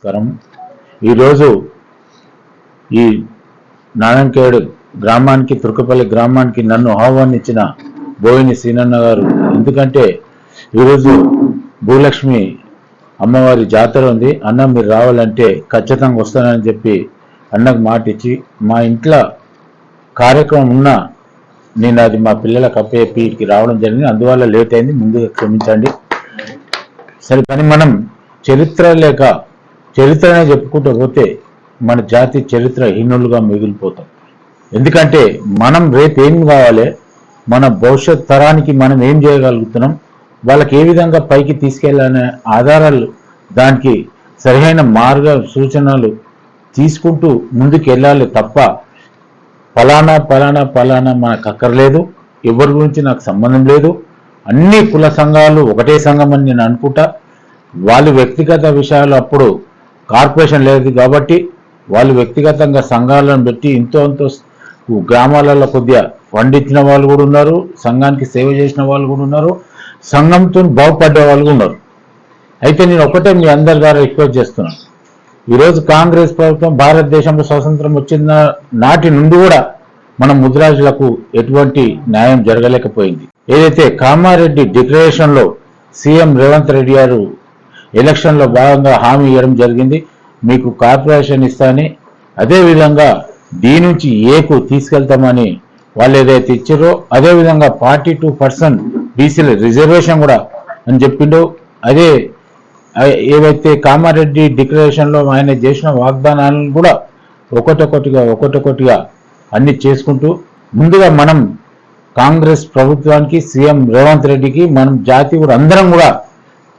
నమస్కారం. ఈరోజు ఈ నారాయణఖేడ్ గ్రామానికి, తుర్కపల్లి గ్రామానికి నన్ను ఆహ్వానించిన బోయిని సీనన్న గారు, ఎందుకంటే ఈరోజు భూలక్ష్మి అమ్మవారి జాతర ఉంది, అన్న మీరు రావాలంటే ఖచ్చితంగా వస్తానని చెప్పి అన్నకు మాట ఇచ్చి మా ఇంట్లో కార్యక్రమం ఉన్నా నేను అది మా పిల్లలకు అప్పేపి ఇక్కడికి రావడం జరిగింది. అందువల్ల లేట్ అయింది, ముందుగా క్షమించండి. సరే, కానీ మనం చరిత్రనే చెప్పుకుంటూ పోతే మన జాతి చరిత్రహీనులుగా మిగిలిపోతాం. ఎందుకంటే మనం రేపు ఏం కావాలి, మన భవిష్యత్ తరానికి మనం ఏం చేయగలుగుతున్నాం, వాళ్ళకి ఏ విధంగా పైకి తీసుకెళ్ళాలనే ఆధారాలు, దానికి సరైన మార్గ సూచనలు తీసుకుంటూ ముందుకు వెళ్ళాలి తప్ప ఫలానా మనకు అక్కర్లేదు, ఎవరి గురించి నాకు సంబంధం లేదు, అన్ని కుల సంఘాలు ఒకటే సంఘం అని నేను అనుకుంటా. వాళ్ళు వ్యక్తిగత విషయాలు, అప్పుడు కార్పొరేషన్ లేదు కాబట్టి వాళ్ళు వ్యక్తిగతంగా సంఘాలను పెట్టి ఇంతో గ్రామాలలో కొద్దిగా ఫండ్ ఇచ్చిన వాళ్ళు కూడా ఉన్నారు, సంఘానికి సేవ చేసిన వాళ్ళు కూడా ఉన్నారు, సంఘంతో బాగుపడ్డే వాళ్ళు కూడా ఉన్నారు. అయితే నేను ఒకటే మీ అందరి ద్వారా రిక్వెస్ట్ చేస్తున్నాను, ఈరోజు కాంగ్రెస్ ప్రభుత్వం భారతదేశంలో స్వాతంత్రం వచ్చిన నాటి నుండి కూడా మన ముద్రాజులకు ఎటువంటి న్యాయం జరగలేకపోయింది. ఏదైతే కామారెడ్డి డిక్లరేషన్లో సీఎం రేవంత్ రెడ్డి గారు ఎలక్షన్లో భాగంగా హామీ ఇవ్వడం జరిగింది, మీకు కార్పొరేషన్ ఇస్తానని, అదేవిధంగా డి నుంచి ఏకు తీసుకెళ్తామని వాళ్ళు ఏదైతే ఇచ్చారో, అదేవిధంగా 42% బీసీల రిజర్వేషన్ కూడా అని చెప్పిండు. అదే ఏవైతే కామారెడ్డి డిక్లరేషన్లో ఆయన చేసిన వాగ్దానాలను కూడా ఒకటొకటిగా అన్ని చేసుకుంటూ ముందుగా మనం కాంగ్రెస్ ప్రభుత్వానికి, సీఎం రేవంత్ రెడ్డికి, మనం జాతి కూడా అందరం కూడా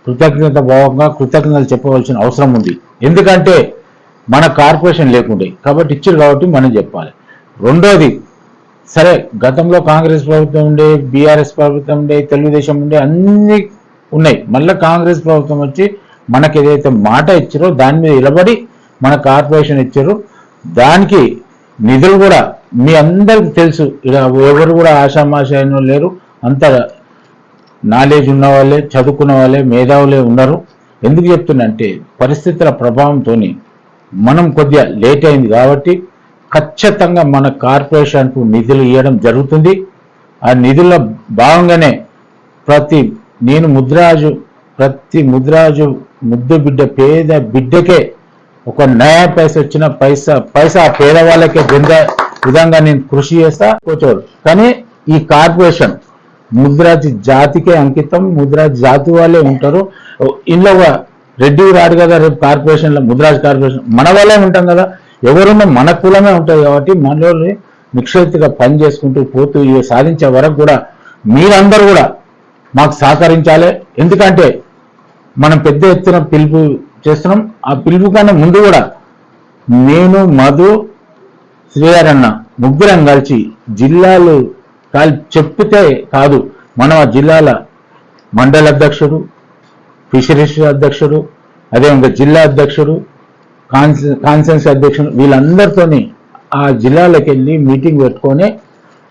కృతజ్ఞతలు చెప్పవలసిన అవసరం ఉంది. ఎందుకంటే మన కార్పొరేషన్ లేకుండే కాబట్టి ఇచ్చారు కాబట్టి మనం చెప్పాలి. రెండోది, సరే గతంలో కాంగ్రెస్ ప్రభుత్వం ఉండే, బీఆర్ఎస్ ప్రభుత్వం ఉండే, తెలుగుదేశం ఉండే, అన్ని ఉన్నాయి. మళ్ళీ కాంగ్రెస్ ప్రభుత్వం వచ్చి మనకి ఏదైతే మాట ఇచ్చారో దాని మీద నిలబడి మన కార్పొరేషన్ ఇచ్చారు. దానికి నిధులు కూడా మీ అందరికి తెలుసు, ఇలా ఎవరు కూడా ఆషామాషాయనో లేరు, అంత నాలెడ్జ్ ఉన్న వాళ్ళే, చదువుకున్న వాళ్ళే, మేధావులే ఉన్నారు. ఎందుకు చెప్తున్నంటే పరిస్థితుల ప్రభావంతో మనం కొద్దిగా లేట్ అయింది కాబట్టి ఖచ్చితంగా మన కార్పొరేషన్కు నిధులు ఇవ్వడం జరుగుతుంది. ఆ నిధుల్లో భాగంగానే ప్రతి ముద్దు బిడ్డ, పేద బిడ్డకే ఒక నయా పైస వచ్చిన పైసా పేదవాళ్ళకే చెందే విధంగా నేను కృషి చేస్తా కూర్చోడు. కానీ ఈ కార్పొరేషన్ ముద్రాజ్ జాతికే అంకితం, ముద్రాజ్ జాతి వాళ్ళే ఉంటారు. ఇంట్లో రెడ్డి రాడు కదా రేపు కార్పొరేషన్లో, ముద్రాజ్ కార్పొరేషన్ మన వాళ్ళే ఉంటాం కదా, ఎవరున్నా మన కులమే ఉంటుంది కాబట్టి మనలో నిక్షేత్తుగా పని చేసుకుంటూ పోతూ ఇవి సాధించే వరకు కూడా మీరందరూ కూడా మాకు సహకరించాలి. ఎందుకంటే మనం పెద్ద ఎత్తున పిలుపు చేస్తున్నాం. ఆ పిలుపు కన్నా ముందు కూడా నేను, మధు, శ్రీహరన్న ముగ్గురం కలిసి జిల్లాలు చెప్తే కాదు, మనం ఆ జిల్లాల మండల అధ్యక్షుడు, ఫిషరీస్ అధ్యక్షుడు, అదేవిధంగా జిల్లా అధ్యక్షుడు, కాన్సెన్స్ అధ్యక్షుడు, వీళ్ళందరితోని ఆ జిల్లాలకు వెళ్ళి మీటింగ్ పెట్టుకొని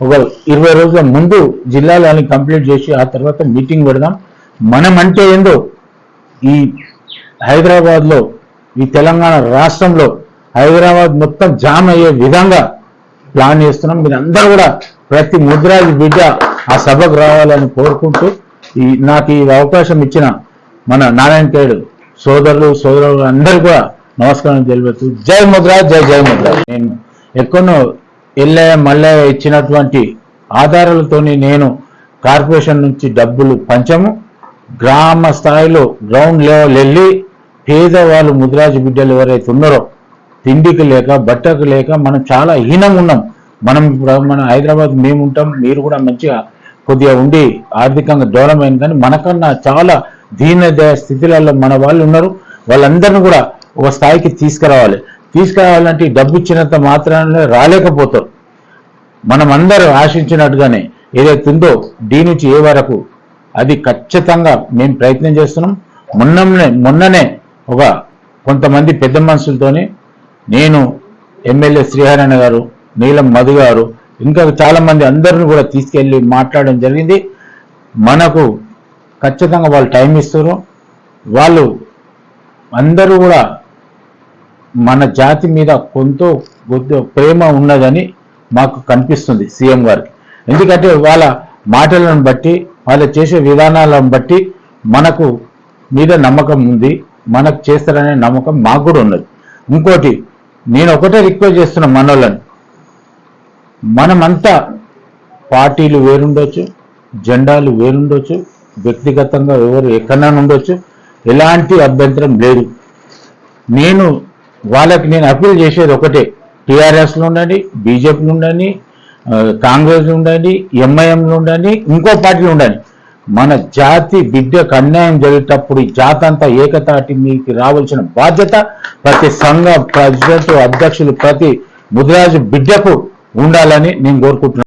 ఒక 20 రోజుల ముందు జిల్లాలని కంప్లీట్ చేసి ఆ తర్వాత మీటింగ్ పెడదాం. మనం అంటే ఏందో ఈ హైదరాబాద్లో, ఈ తెలంగాణ రాష్ట్రంలో హైదరాబాద్ మొత్తం జామ్ అయ్యే విధంగా ప్లాన్ చేస్తున్నాం. మీరందరూ కూడా ప్రతి ముద్రాజు బిడ్డ ఆ సభకు రావాలని కోరుకుంటూ నాకు ఈ అవకాశం ఇచ్చిన మన నారాయణఖేడ్ సోదరులు అందరూ కూడా నమస్కారం తెలియదు. జై ముద్రాజ్, జై ముద్రాజ్. నేను ఎక్కడో మల్లయ్య ఇచ్చినటువంటి ఆధారాలతోని నేను కార్పొరేషన్ నుంచి డబ్బులు పంచము, గ్రామ స్థాయిలో గ్రౌండ్ లెవెల్ వెళ్ళి పేదవాళ్ళు ముద్రాజు బిడ్డలు ఎవరైతే ఉన్నారో తిండికి లేక, బట్టకు లేక మనం చాలా హీనంగా ఉన్నాం. మన హైదరాబాద్ మేము ఉంటాం, మీరు కూడా మంచిగా కొద్దిగా ఉండి ఆర్థికంగా డెవలప్ అయింది, కానీ మనకన్నా చాలా దీనదయ స్థితిలలో మన వాళ్ళు ఉన్నారు. వాళ్ళందరినీ కూడా ఒక స్థాయికి తీసుకురావాలంటే డబ్బు ఇచ్చినంత మాత్రాన రాలేకపోతారు. మనం అందరూ ఆశించినట్టుగానే ఏదైతే ఉందో డి నుంచి ఏ వరకు అది ఖచ్చితంగా మేము ప్రయత్నం చేస్తున్నాం. మొన్ననే ఒక కొంతమంది పెద్ద మనుషులతోని నేను, ఎమ్మెల్యే శ్రీహరణ గారు, నీలం మధు గారు, ఇంకా చాలా మంది అందరిని కూడా తీసుకెళ్ళి మాట్లాడడం జరిగింది. మనకు ఖచ్చితంగా వాళ్ళు టైం ఇస్తారు. వాళ్ళు అందరూ కూడా మన జాతి మీద కొంత ప్రేమ ఉన్నదని మాకు కనిపిస్తుంది సీఎం గారికి. ఎందుకంటే వాళ్ళ మాటలను బట్టి, వాళ్ళు చేసే విధానాలను బట్టి మనకు మీద నమ్మకం ఉంది, మనకు చేస్తారనే నమ్మకం మాకు కూడా ఉన్నది. ఇంకోటి నేను ఒకటే రిక్వెస్ట్ చేస్తున్నా మనోళ్ళని, మనమంతా పార్టీలు వేరుండొచ్చు, జెండాలు వేరుండొచ్చు, వ్యక్తిగతంగా ఎవరు ఎక్కడైనా ఉండొచ్చు, ఎలాంటి అభ్యంతరం లేదు. నేను అప్పీల్ చేసేది ఒకటే, టీఆర్ఎస్లో ఉండండి, బీజేపీలో ఉండండి, కాంగ్రెస్లో ఉండండి, ఎంఐఎంలో ఉండండి, ఇంకో పార్టీలో ఉండండి, మన జాతి బిడ్డకు అన్యాయం జరిగేటప్పుడు ఈ జాతి అంతా ఏకతాటి మీకు రావాల్సిన బాధ్యత ప్రతి సంఘ ప్రెసిడెంట్, అధ్యక్షులు, ప్రతి ముదిరాజు బిడ్డకు ఉండాలని నేను కోరుకుంటున్నాను.